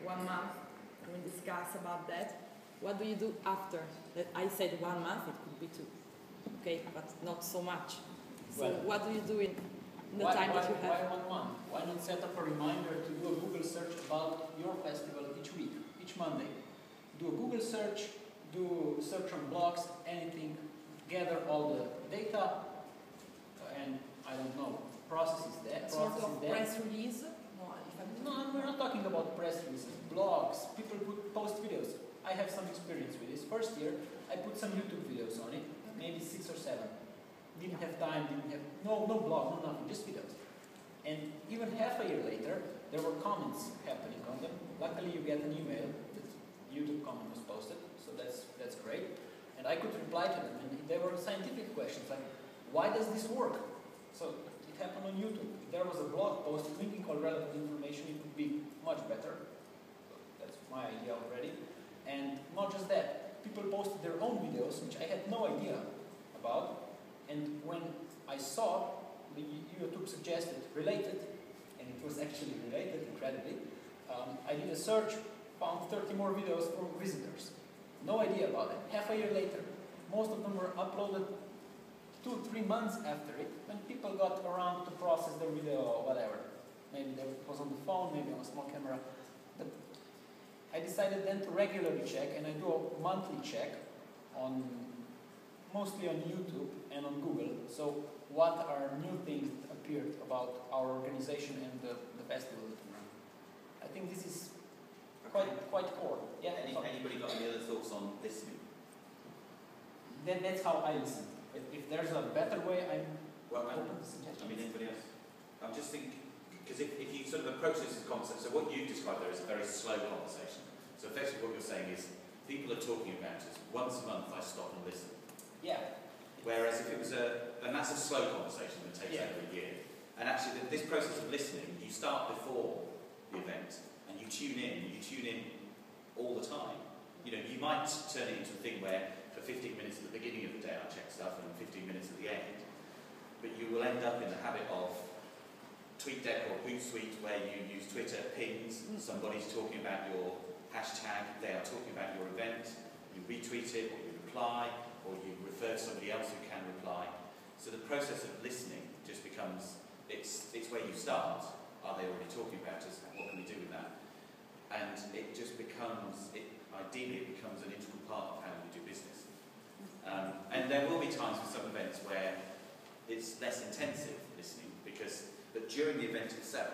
1 month, and we discuss about that. What do you do after that? I said 1 month, it could be 2, okay, but not so much. So Well, what do you do in the time that you have? Why 1 month? Why not set up a reminder to do a Google search about your festival each week, each Monday? Do a Google search, do search on blogs, anything, gather all the data, and I don't know, processes that. Sort of press release? No, we're not talking about press releases, blogs, people post videos. I have some experience with this. First year, I put some YouTube videos on it, maybe 6 or 7. Didn't have time, no blog, no nothing, just videos. And even half a year later, there were comments happening on them. Luckily, you get an email that YouTube comment was posted, so that's great. And I could reply to them, and there were scientific questions like, why does this work? So it happened on YouTube. If there was a blog post linking all relevant information, it would be much better. So that's my idea already. And not just that, people posted their own videos, which I had no idea about. And when I saw the YouTube suggested related, and it was actually related, incredibly, I did a search, found 30 more videos from visitors. No idea about it. Half a year later, most of them were uploaded 2-3 months after it, when people got around to process their video or whatever. Maybe it was on the phone, maybe on a small camera. But I decided then to regularly check, and I do a monthly check on mostly on YouTube and on Google. So what are new things that appeared about our organization and the festival that we run? I think this is quite core. Yeah. Anybody got any other thoughts on listening? Then that's how I listen. If there's a better way, I'm open to suggestions. I mean, anybody else? I'm just thinking, because if you sort of approach this as a concept, so what you described there is a very slow conversation. So effectively what you're saying is, people are talking about it. Once a month I stop and listen. Yeah. Whereas if it was and that's a slow conversation that takes over a year. And actually this process of listening, you start before the event and you tune in all the time. You know, you might turn it into a thing where for 15 minutes at the beginning of the day I check stuff and 15 minutes at the end. But you will end up in the habit of TweetDeck or Hootsuite where you use Twitter pings, somebody's talking about your hashtag, they are talking about your event, you retweet it or you reply, or you refer to somebody else who can reply. So the process of listening just becomes, it's where you start. Are they already talking about us? What can we do with that? And it just becomes, ideally it becomes an integral part of how we do business. And there will be times for some events where it's less intensive listening, but during the event itself,